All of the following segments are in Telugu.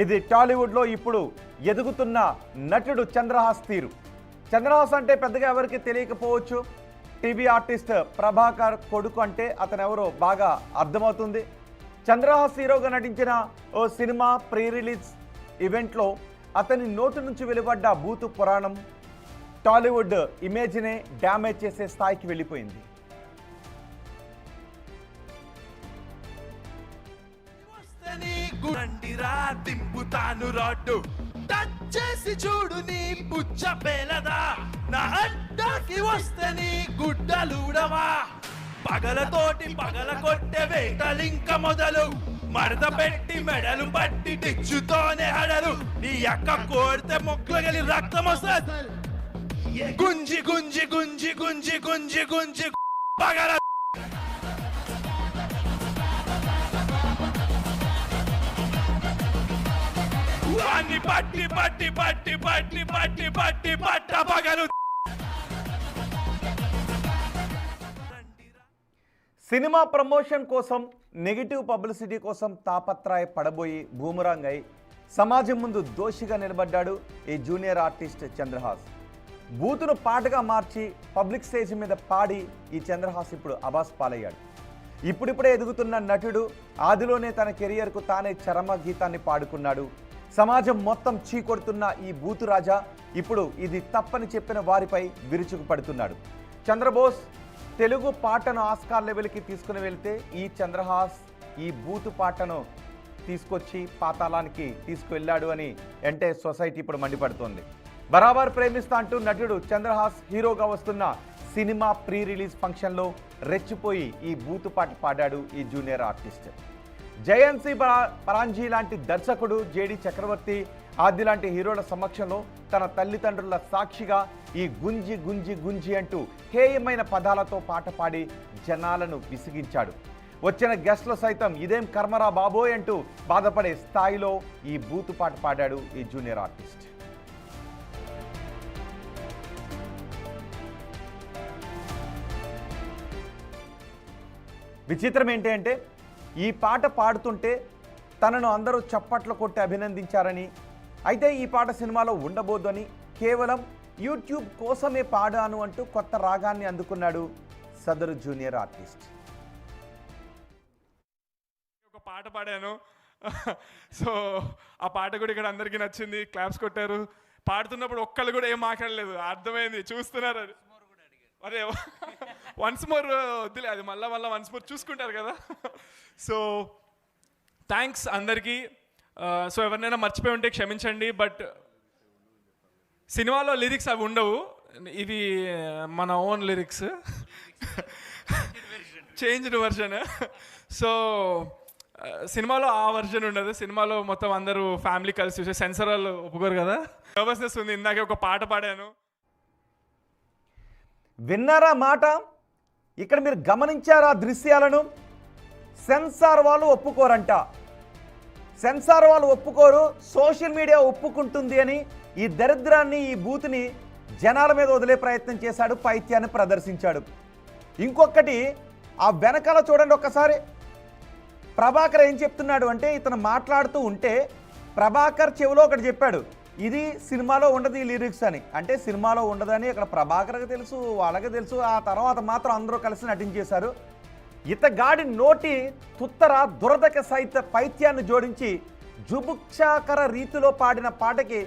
ఇది టాలీవుడ్లో ఇప్పుడు ఎదుగుతున్న నటుడు చంద్రహాస్ తీరు. చంద్రహాస్ అంటే పెద్దగా ఎవరికి తెలియకపోవచ్చు. టీవీ ఆర్టిస్ట్ ప్రభాకర్ కొడుకు అంటే అతను ఎవరో బాగా అర్థమవుతుంది. చంద్రహాస్ హీరోగా నటించిన ఓ సినిమా ప్రీ రిలీజ్ ఈవెంట్లో అతని నోటి నుంచి వెలువడ్డ బూతు పురాణం టాలీవుడ్ ఇమేజ్నే డ్యామేజ్ చేసే స్థాయికి వెళ్ళిపోయింది. దింపుతాను రాడ్డు టచ్ చేసి చూడు నీ పుచ్చ పేలదా నా అడ్డాకి వస్తే నీ గుడ్డలుడవా పగలతోటి పగల కొట్టే వేటలింక మొదలు మడత పెట్టి మెడలు పట్టి టిచ్చుతోనే హడలు నీ అక్క కోడితే మొక్కగలి రక్తం వస్తుంది గుంజి గుంజి గుంజి గుంజి గుంజి గుంజి పగల పట్టి పట్టి పట్టి పట్టి పట్టి పట్టి పట్ట పగలు. సినిమా ప్రమోషన్ కోసం నెగిటివ్ పబ్లిసిటీ కోసం తాపత్రయ పడబోయి బూమరాంగ్ అయి సమాజం ముందు దోషిగా నిలబడ్డాడు ఈ జూనియర్ ఆర్టిస్ట్ చంద్రహాస్. బూతును పాటగా మార్చి పబ్లిక్ స్టేజ్ మీద పాడి ఈ చంద్రహాస్ ఇప్పుడు అబాస్ పాలయ్యాడు. ఇప్పుడిప్పుడే ఎదుగుతున్న నటుడు ఆదిలోనే తన కెరియర్కు తానే చరమ గీతాన్ని పాడుకున్నాడు. సమాజం మొత్తం చీకొడుతున్న ఈ బూతు రాజా ఇప్పుడు ఇది తప్పని చెప్పిన వారిపై విరుచుకుపడుతున్నాడు. చంద్రబోస్ తెలుగు పాటను ఆస్కార్ లెవెల్కి తీసుకుని వెళ్తే ఈ చంద్రహాస్ ఈ బూతు పాటను తీసుకొచ్చి పాతాళానికి తీసుకువెళ్ళాడు అని అంటే సొసైటీ ఇప్పుడు మండిపడుతోంది. బరాబర్ ప్రేమిస్తా అంటూ నటుడు చంద్రహాస్ హీరోగా వస్తున్న సినిమా ప్రీ రిలీజ్ ఫంక్షన్లో రెచ్చిపోయి ఈ బూతు పాట పాడాడు ఈ జూనియర్ ఆర్టిస్ట్. జయంతి పరాంజీ లాంటి దర్శకుడు, జేడి చక్రవర్తి, ఆది లాంటి హీరోల సమక్షంలో తన తల్లిదండ్రుల సాక్షిగా ఈ గుంజి గుంజి గుంజి అంటూ హేయమైన పదాలతో పాట పాడి జనాలను విసిగించాడు. వచ్చిన గెస్ట్లు సైతం ఇదేం కర్మరా బాబోయ్ అంటూ బాధపడే స్థాయిలో ఈ బూతు పాట పాడాడు ఈ జూనియర్ ఆర్టిస్ట్. విచిత్రం ఏంటి అంటే ఈ పాట పాడుతుంటే తనను అందరూ చప్పట్లు కొట్టి అభినందించారని, అయితే ఈ పాట సినిమాలో ఉండబోదని కేవలం యూట్యూబ్ కోసమే పాడాను అంటూ కొత్త రాగాన్ని అందుకున్నాడు సదరు జూనియర్ ఆర్టిస్ట్. ఒక పాట పాడాను, సో ఆ పాట కూడా ఇక్కడ అందరికీ నచ్చింది, క్లాప్స్ కొట్టారు. పాడుతున్నప్పుడు ఒక్కళ్ళు కూడా ఏం మాట్లాడలేదు, అర్థమైంది, చూస్తున్నారు. అదే వన్స్ మోర్ వద్దులే, అది మళ్ళీ వన్స్ మోర్ చూసుకుంటారు కదా. సో థ్యాంక్స్ అందరికీ. సో ఎవరినైనా మర్చిపోయి ఉంటే క్షమించండి. బట్ సినిమాలో లిరిక్స్ అవి ఉండవు, ఇవి మన own lyrics, changed version. So సినిమాలో ఆ వర్షన్ ఉండదు, సినిమాలో మొత్తం అందరూ ఫ్యామిలీ కలిసి చూసే. సెన్సార్ వాళ్ళు ఒప్పుకోరు కదా, నర్వస్నెస్ ఉంది. ఇందాకే ఒక పాట పాడాను. విన్నారా మాట? ఇక్కడ మీరు గమనించారా దృశ్యాలను? సెన్సార్ వాళ్ళు ఒప్పుకోరంట. సెన్సార్ వాళ్ళు ఒప్పుకోరు, సోషల్ మీడియా ఒప్పుకుంటుంది అని ఈ దరిద్రాన్ని, ఈ బూతుని జనాల మీద వదిలే ప్రయత్నం చేశాడు, పైత్యాన్ని ప్రదర్శించాడు. ఇంకొకటి ఆ వెనకాల చూడండి ఒక్కసారి. ప్రభాకర్ ఏం చెప్తున్నాడు అంటే, ఇతను మాట్లాడుతూ ఉంటే ప్రభాకర్ చెవిలో ఒకటి చెప్పాడు, ఇది సినిమాలో ఉండదు ఈ లిరిక్స్ అని. అంటే సినిమాలో ఉండదని ఇక్కడ ప్రభాకర్కి తెలుసు, వాళ్ళకి తెలుసు. ఆ తర్వాత మాత్రం అందరూ కలిసి నటించేశారు. ఇతగాడి నోటి తుత్తర దురదక సహిత పైత్యాన్ని జోడించి జుభుక్షాకర రీతిలో పాడిన పాటకి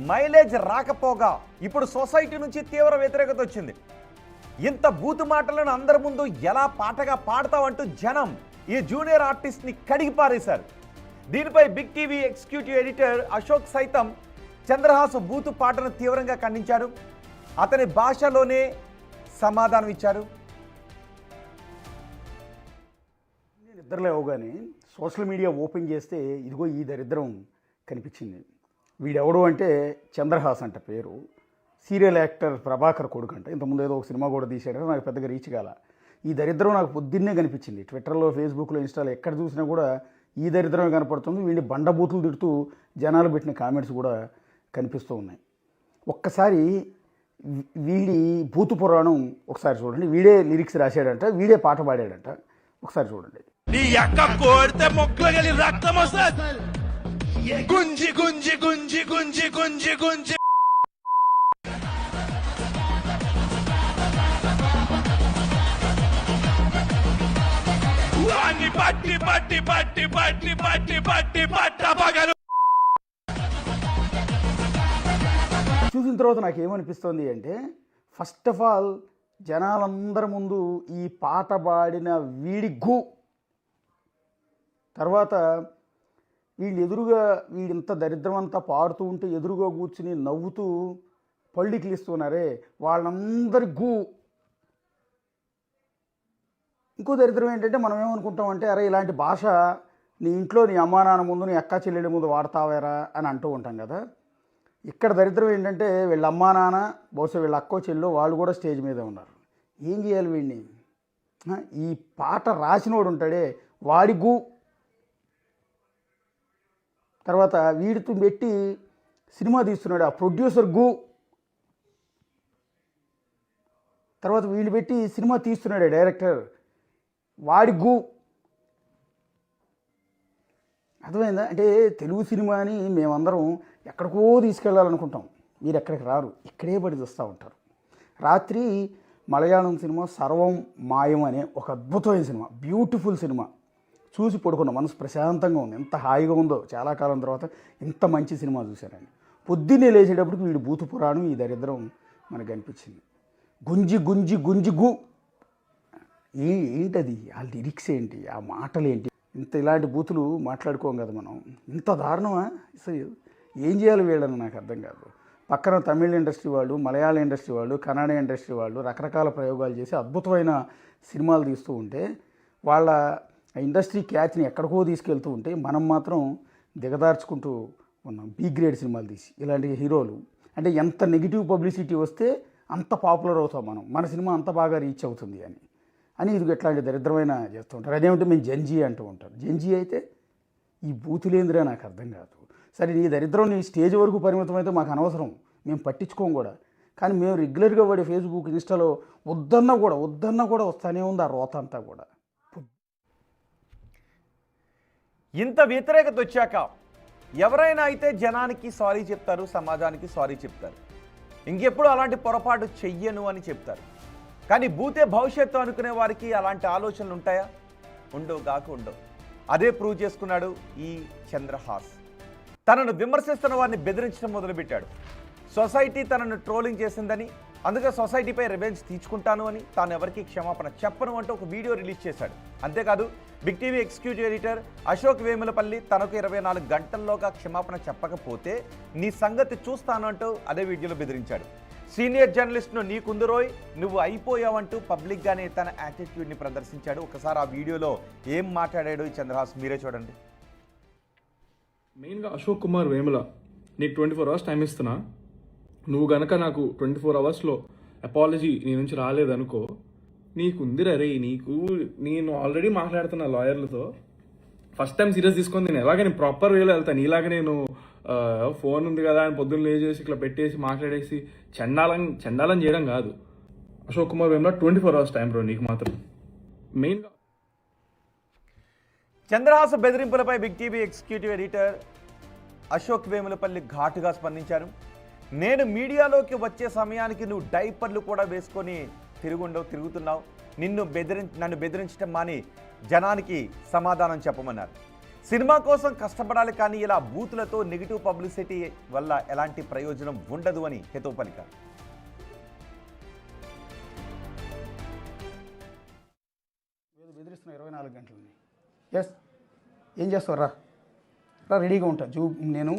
మైలేజ్ రాకపోగా ఇప్పుడు సొసైటీ నుంచి తీవ్ర వ్యతిరేకత వచ్చింది. ఇంత బూతు మాటలను అందరి ముందు ఎలా పాటగా పాడతావంటూ జనం ఈ జూనియర్ ఆర్టిస్ట్ని కడిగి పారేశారు. దీనిపై big TV executive editor Ashok సైతం చంద్రహాస్ బూతు పాటను తీవ్రంగా ఖండించాడు. అతని భాషలోనే సమాధానం ఇచ్చాడు. నిద్రలేవు కానీ సోషల్ మీడియా ఓపెన్ చేస్తే ఇదిగో ఈ దరిద్రం కనిపించింది. వీడెవడు అంటే చంద్రహాస్ అంట పేరు, సీరియల్ యాక్టర్ ప్రభాకర్ కొడుకు అంట. ఇంతకుముందు ఏదో ఒక సినిమా కూడా తీశాడు, నాకు పెద్దగా రీచ్ కాల. ఈ దరిద్రం నాకు పొద్దున్నే కనిపించింది. ట్విట్టర్లో, ఫేస్బుక్లో, ఇన్స్టాలో ఎక్కడ చూసినా కూడా ఈ దరిద్రమే కనపడుతుంది. వీడిని బండబూతులు తిడుతూ జనాలు పెట్టిన కామెంట్స్ కూడా కనిపిస్తూ ఉన్నాయి. ఒక్కసారి వీడి భూతు పురాణం ఒకసారి చూడండి. వీడే లిరిక్స్ రాశాడంట, వీడే పాట పాడాడంట. ఒకసారి చూడండి. నీ అక్క కోడితే మొక్కగలి రక్తం వస్తుంది గుంజి గుంజి గుంజి గుంజి గుంజి గుంజి వాణ్ణి పట్టి పట్టి పట్టి పట్టి పట్టి పట్టి పట్ట పగలు. చూసిన తర్వాత నాకు ఏమనిపిస్తుంది అంటే, ఫస్ట్ ఆఫ్ ఆల్ జనాలందరి ముందు ఈ పాట పాడిన వీడి గు, తర్వాత వీళ్ళు ఎదురుగా వీడింత దరిద్రం అంతా పాడుతూ ఉంటే ఎదురుగా కూర్చుని నవ్వుతూ పళ్ళికిలిస్తున్నారే వాళ్ళందరి గు. ఇంకో దరిద్రం ఏంటంటే, మనం ఏమనుకుంటామంటే, అరే ఇలాంటి భాష నీ ఇంట్లో నీ అమ్మా నాన్న ముందు నీ అక్క చెల్లెళ్ళ ముందు వాడతావేరా అని అంటూ ఉంటాం కదా. ఇక్కడ దరిద్రం ఏంటంటే, వీళ్ళ అమ్మా నాన్న బహుశా వీళ్ళ అక్కో చెల్లో వాళ్ళు కూడా స్టేజ్ మీద ఉన్నారు. ఏం చేయాలి వీడిని? ఈ పాట రాసినోడు ఉంటాడే వాడి గు, తర్వాత వీడితో పెట్టి సినిమా తీస్తున్నాడు ఆ ప్రొడ్యూసర్ గు, తర్వాత వీళ్ళు పెట్టి సినిమా తీస్తున్నాడే డైరెక్టర్ వాడి గు. అర్థమైందా? అంటే తెలుగు సినిమాని మేమందరం ఎక్కడికో తీసుకెళ్ళాలనుకుంటాం, మీరు ఎక్కడికి రారు, ఇక్కడే పడి చూస్తూ ఉంటారు. రాత్రి మలయాళం సినిమా సర్వం మాయం అనే ఒక అద్భుతమైన సినిమా, బ్యూటిఫుల్ సినిమా చూసి పడుకున్న మనసు ప్రశాంతంగా ఉంది. ఎంత హాయిగా ఉందో, చాలా కాలం తర్వాత ఇంత మంచి సినిమా చూశానని. పొద్దున్నే లేచేటప్పటికి వీడు భూత పురాణం ఈ దరిద్రం మనకు అనిపించింది. గుంజి గుంజి గుంజి గు, ఏంటది? ఆ లిరిక్స్ ఏంటి, ఆ మాటలు ఏంటి? ఇంత ఇలాంటి బూతులు మాట్లాడుకోం కదా మనం. ఇంత దారుణమా? అసలు ఏం చేయాలి వీళ్ళని నాకు అర్థం కాదు. పక్కన తమిళ ఇండస్ట్రీ వాళ్ళు, మలయాళ ఇండస్ట్రీ వాళ్ళు, కన్నడ ఇండస్ట్రీ వాళ్ళు రకరకాల ప్రయోగాలు చేసి అద్భుతమైన సినిమాలు తీస్తూ ఉంటే, వాళ్ళ ఇండస్ట్రీ ఖ్యాతిని ఎక్కడికో తీసుకెళ్తూ ఉంటే మనం మాత్రం దిగదార్చుకుంటూ ఉన్నాం. బి గ్రేడ్ సినిమాలు తీసి ఇలాంటి హీరోలు. అంటే ఎంత నెగిటివ్ పబ్లిసిటీ వస్తే అంత పాపులర్ అవుతాం మనం, మన సినిమా అంత బాగా రీచ్ అవుతుంది అని ఇది ఇట్లాంటి దరిద్రమైన చేస్తూ ఉంటారు. అదేమిటి మేము జంజీ అంటూ ఉంటారు. జంజీ అయితే ఈ బూతులేందిరా నాకు అర్థం కాదు. సరే నీ దరిద్రం నీ స్టేజ్ వరకు పరిమితం అయితే మాకు అనవసరం, మేము పట్టించుకోం కూడా. కానీ మేము రెగ్యులర్గా వాడే ఫేస్బుక్ ఇన్స్టాలో వద్దన్నా కూడా వస్తానే ఉంది ఆ రోత అంతా కూడా. ఇంత వ్యతిరేకత వచ్చాక ఎవరైనా అయితే జనానికి సారీ చెప్తారు, సమాజానికి సారీ చెప్తారు, ఇంకెప్పుడు అలాంటి పొరపాటు చెయ్యను అని చెప్తారు. కానీ భూతే భవిష్యత్తు అనుకునే వారికి అలాంటి ఆలోచనలు ఉంటాయా? ఉండవు. అదే ప్రూవ్ చేసుకున్నాడు ఈ చంద్రహాస్. తనను విమర్శిస్తున్న వారిని బెదిరించడం మొదలుపెట్టాడు. సొసైటీ తనను ట్రోలింగ్ చేసిందని, అందుకే సొసైటీపై రివెంజ్ తీర్చుకుంటాను అని, తాను ఎవరికి క్షమాపణ చెప్పను అంటూ ఒక వీడియో రిలీజ్ చేశాడు. అంతేకాదు big TV executive editor Ashok Vemulapalli తనకు 24 గంటల్లోగా క్షమాపణ చెప్పకపోతే నీ సంగతి చూస్తాను అంటూ అదే వీడియోలో బెదిరించాడు. సీనియర్ జర్నలిస్ట్ను నీకుందురోయ్, నువ్వు అయిపోయావంటూ పబ్లిక్గానే తన యాటిట్యూడ్ని ప్రదర్శించాడు. ఒకసారి ఆ వీడియోలో ఏం మాట్లాడాడు ఈ చంద్రహాస్ మీరే చూడండి. మెయిన్గా అశోక్ కుమార్ వేముల, నీకు 24 hours టైం ఇస్తున్నా. నువ్వు గనక నాకు 24 hours అపాలజీ నీ నుంచి రాలేదనుకో, నీకుందిరా రే, నేను ఆల్రెడీ మాట్లాడుతున్నా లాయర్లతో. ఫస్ట్ టైం సీరియస్ తీసుకొని నేను ప్రాపర్ వేలో వెళ్తాను. నీలాగా నేను ఫోన్ ఉంది కదా అని పొద్దున్న లేచేసి ఇట్లా పెట్టేసి మాట్లాడేసి చండాలం చేయడం కాదు. Ashok Kumar Vemula 24 hours time bro నీకు మాత్రం. మెయిన్గా చంద్రహాస్ బెదిరింపులపై big TV executive editor Ashok Vemulapalli ఘాటుగా స్పందించారు. నేను మీడియాలోకి వచ్చే సమయానికి నువ్వు డైపర్లు కూడా వేసుకొని తిరుగుతున్నావు. నన్ను బెదిరించడం మాని జనానికి సమాధానం చెప్పమన్నారు. సినిమా కోసం కష్టపడాలి, కానీ ఇలా బూతులతో నెగిటివ్ పబ్లిసిటీ వల్ల ఎలాంటి ప్రయోజనం ఉండదు అని హితవు పలికారు. బెదిరిస్తున్నా 24 గంటలని. ఎస్, ఏం చేస్తావు? రా రెడీగా ఉంటా. నేను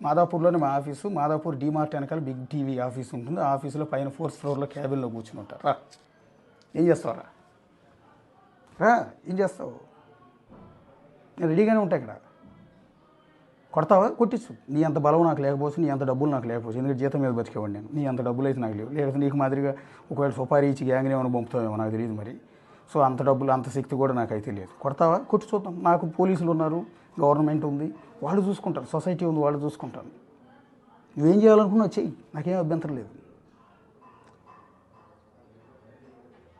మాదాపూర్లోనే మా ఆఫీసు, మాదాపూర్ డీమార్ట్ వెనకాల బిగ్ టీవీ ఆఫీస్ ఉంటుంది. ఆ ఆఫీసులో పైన 4th floorలో క్యాబిన్లో కూర్చుని ఉంటారు. రా, ఏం చేస్తావు? రా ఏం చేస్తావు? నేను రెడీగానే ఉంటా. ఇక్కడ కొడతావా? కొట్టించు. నీ అంత బలం నాకు లేకపోవచ్చు, నీ అంత డబ్బులు నాకు లేకపోవచ్చు, ఎందుకంటే జీతం మీద బతికేవాడు నేను. నీ అంత డబ్బులు అయితే నాకు లేవు. లేకపోతే నీకు మాదిరిగా ఒకవేళ సుపారీ ఇచ్చి గ్యాంగ్ని ఏమైనా పంపుతావేమో నాకు తెలియదు మరి. సో అంత డబ్బులు అంత శక్తి కూడా నాకైతే లేదు. కొడతావా? కొట్టి చూద్దాం. నాకు పోలీసులు ఉన్నారు, గవర్నమెంట్ ఉంది, వాళ్ళు చూసుకుంటారు, సొసైటీ ఉంది, వాళ్ళు చూసుకుంటారు. నువ్వేం చేయాలనుకున్నా చెయ్యి, నాకేం అభ్యంతరం లేదు.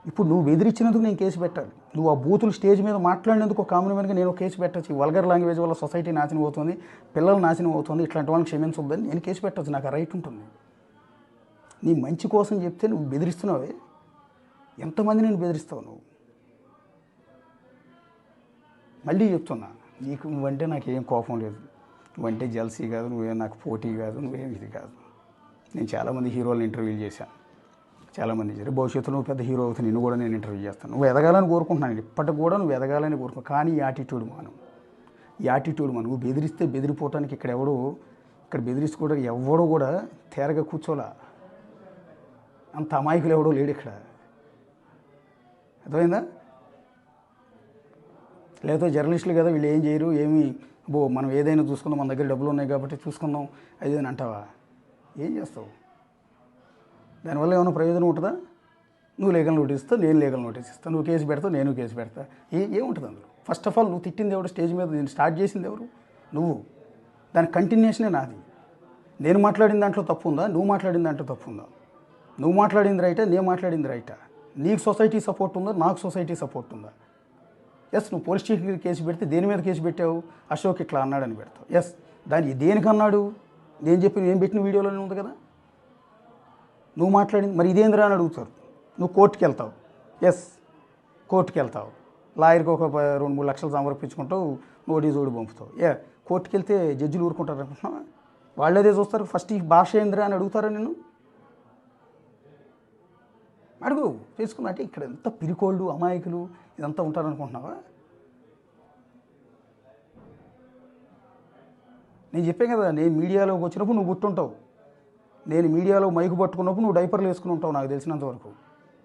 ఇప్పుడు నువ్వు బెదిరించినందుకు నేను కేసు పెట్టాలి. నువ్వు ఆ బూతులు స్టేజ్ మీద మాట్లాడినందుకు ఒక కామన్ మ్యాన్గా నేను కేసు పెట్టచ్చు. వల్గర్ లాంగ్వేజ్ వల్ల సొసైటీ నాశనం అవుతుంది, పిల్లలు నాశనం అవుతుంది, ఇట్లాంటి వాళ్ళని క్షమించొద్దని నేను కేసు పెట్టచ్చు. నాకు ఆ రైట్ ఉంటుంది. నీ మంచి కోసం చెప్తే నువ్వు బెదిరిస్తున్నావే, ఎంతమంది నేను బెదిరిస్తావు నువ్వు? మళ్ళీ చెప్తున్నా, నీకు నువ్వంటే నాకు ఏం కోపం లేదు, నువ్వంటే జల్సీ కాదు, నువ్వేం నాకు పోటీ కాదు, నువ్వేం ఇది కాదు. నేను చాలామంది హీరోలను ఇంటర్వ్యూలు చేశాను, చాలామంది చేశారు. భవిష్యత్తులో నువ్వు పెద్ద హీరో అవుతుంది, నిన్ను కూడా నేను ఇంటర్వ్యూ చేస్తాను. నువ్వు ఎదగాలని కోరుకుంటున్నాను, ఇప్పటికి కూడా నువ్వు ఎదగాలని కోరుకుంటున్నాను. కానీ ఈ యాటిట్యూడ్ మనం నువ్వు బెదిరిస్తే బెదిరిపోవటానికి ఇక్కడ బెదిరించుకోవడానికి ఎవడో కూడా తేరగా కూర్చోలా. అంత అమాయకులు ఎవడో లేడు ఇక్కడ, అర్థమైందా? లేకపోతే జర్నలిస్టులు కదా వీళ్ళు ఏం చేయరు, మనం ఏదైనా చూసుకుందాం, మన దగ్గర డబ్బులు ఉన్నాయి కాబట్టి చూసుకుందాం అది అని అంటావా? ఏం చేస్తావు? దానివల్ల ఏమైనా ప్రయోజనం ఉంటుందా? నువ్వు లీగల్ నోటీస్ ఇస్తావు, నేను లీగల్ నోటీస్ ఇస్తాను, నువ్వు కేసు పెడతావు, నేను కేసు పెడతా. ఏముంటుంది అందులో? ఫస్ట్ ఆఫ్ ఆల్ నువ్వు తిట్టింది ఎవరు స్టేజ్ మీద? నేను స్టార్ట్ చేసింది ఎవరు? నువ్వు. దాని కంటిన్యూషనే నాది. నేను మాట్లాడిన దాంట్లో తప్పు ఉందా? నువ్వు మాట్లాడిన దాంట్లో తప్పు ఉందా? నువ్వు మాట్లాడింది రైటా, నేను మాట్లాడింది రైటా? నీకు సొసైటీ సపోర్ట్ ఉందా, నాకు సొసైటీ సపోర్ట్ ఉందా? ఎస్, నువ్వు పోలీస్ స్టేషన్కి కేసు పెడితే దేని మీద కేసు పెట్టావు? అశోక్ ఇట్లా అన్నాడని పెడతావు. ఎస్, దాన్ని దేనికన్నాడు? నేను పెట్టిన వీడియోలోనే ఉంది కదా. నువ్వు మాట్లాడింది మరి ఇదేంద్రా అని అడుగుతారు. నువ్వు కోర్టుకి వెళ్తావు. ఎస్, కోర్టుకి వెళ్తావు, లాయర్కి ఒక 2-3 లక్షలు సమర్పించుకుంటావు, నోటీస్ ఓడి పంపుతావు. కోర్టుకి వెళ్తే జడ్జిలు ఊరుకుంటారు అనుకుంటున్నావా? వాళ్ళేదే చూస్తారు. ఫస్ట్ ఈ భాష ఏంద్రా అని అడుగుతారా నిన్ను? అడుగు, తెలుసుకున్నా. అంటే ఇక్కడ ఎంత పిరికోళ్ళు, అమాయకులు ఇదంతా ఉంటారనుకుంటున్నావా? నేను చెప్పాను కదా, నేను మీడియాలోకి వచ్చినప్పుడు నువ్వు గుర్తుంటావు, నేను మీడియాలో మైకు పట్టుకున్నప్పుడు నువ్వు డైపర్లు వేసుకుని ఉంటావు. నాకు తెలిసినంతవరకు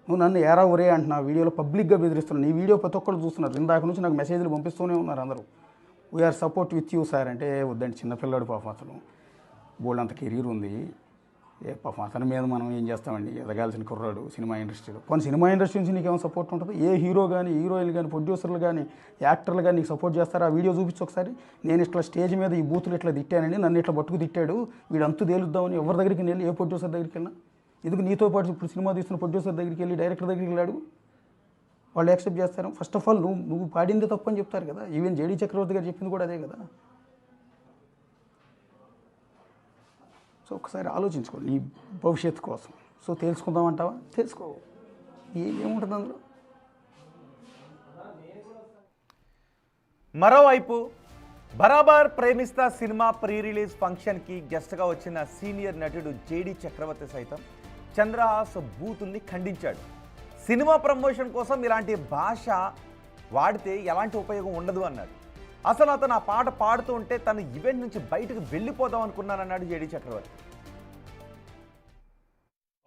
నువ్వు నన్ను ఏరా ఒరే అంటున్నావు, వీడియోలో పబ్లిక్గా బెదిరిస్తున్నావు. నీ వీడియో ప్రతి ఒక్కరు చూస్తున్నారు, ఇందాక నుంచి నాకు మెసేజ్లు పంపిస్తూనే ఉన్నారు అందరూ. We are support with you sir అంటే వద్దండి, చిన్నపిల్లాడు పాపం, అతను బోల్డ్ కెరీర్ ఉంది. పాపం అతని మీద మనం ఏం చేస్తామండి? ఎదగాల్సిన కుర్రాడు సినిమా ఇండస్ట్రీలో. కొన్ని సినిమా ఇండస్ట్రీ నుంచి నీకేమైనా సపోర్ట్ ఉంటుంది? ఏ హీరో కానీ, హీరోయిన్లు కానీ, ప్రొడ్యూసర్లు కానీ, యాక్టర్లు కానీ నీకు సపోర్ట్ చేస్తారా? ఆ వీడియో చూపించు ఒకసారి. నేను ఇట్లా స్టేజ్ మీద ఈ బూతులు ఇట్లా తిట్టానండి, నన్ను ఇట్లా పట్టుకు తిట్టాడు, వీడు అంతు తేలుద్దామని ఎవరి దగ్గరికి వెళ్ళి, ఏ ప్రొడ్యూసర్ దగ్గరికి వెళ్ళినా, ఎందుకు నీతో పాటు ఇప్పుడు సినిమా తీస్తున్న ప్రొడ్యూసర్ దగ్గరికి వెళ్ళి, డైరెక్టర్ దగ్గరికి వెళ్ళాడు, వాళ్ళు యాక్సెప్ట్ చేస్తారు? ఫస్ట్ ఆఫ్ ఆల్ నువ్వు పాడిందే తప్పు అని చెప్తారు కదా. ఈవెన్ జేడీ చక్రవర్తి గారు చెప్పింది కూడా అదే కదా. సో ఒకసారి ఆలోచించుకో నీ భవిష్యత్తు కోసం. సో తెలుసుకుందామంటావా? తెలుసుకో, ఏముంటుంది అందులో. మరోవైపు బరాబర్ ప్రేమిస్తా సినిమా ప్రీ రిలీజ్ ఫంక్షన్కి గెస్ట్గా వచ్చిన సీనియర్ నటుడు జేడీ చక్రవర్తి సైతం చంద్రహాస్ బూతుల్ని ఖండించాడు. సినిమా ప్రమోషన్ కోసం ఇలాంటి భాష వాడితే ఎలాంటి ఉపయోగం ఉండదు అన్నాడు. అసలు అతను ఆ పాట పాడుతూ ఉంటే తను ఈవెంట్ నుంచి బయటకు వెళ్ళిపోదాం అనుకున్నానన్నాడు జేడీ చక్రవర్తి.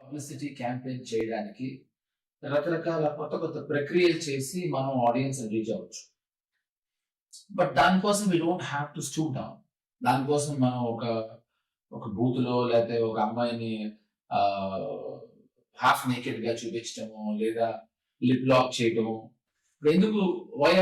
పబ్లిసిటీ క్యాంపెయిన్ చేయడానికి రకరకాల కొత్త ప్రక్రియలు చేసి మనం ఆడియన్స్ రీచ్ అవ్వచ్చు. బట్ దానికోసం we don't have to stoop down. దానికోసం మనం ఒక బూత్లో లేకపోతే ఒక అమ్మాయిని హాఫ్ నేకెడ్ గా చూపించడము, లేదా లిప్ లాక్ చేయటము ఎందుకు? వై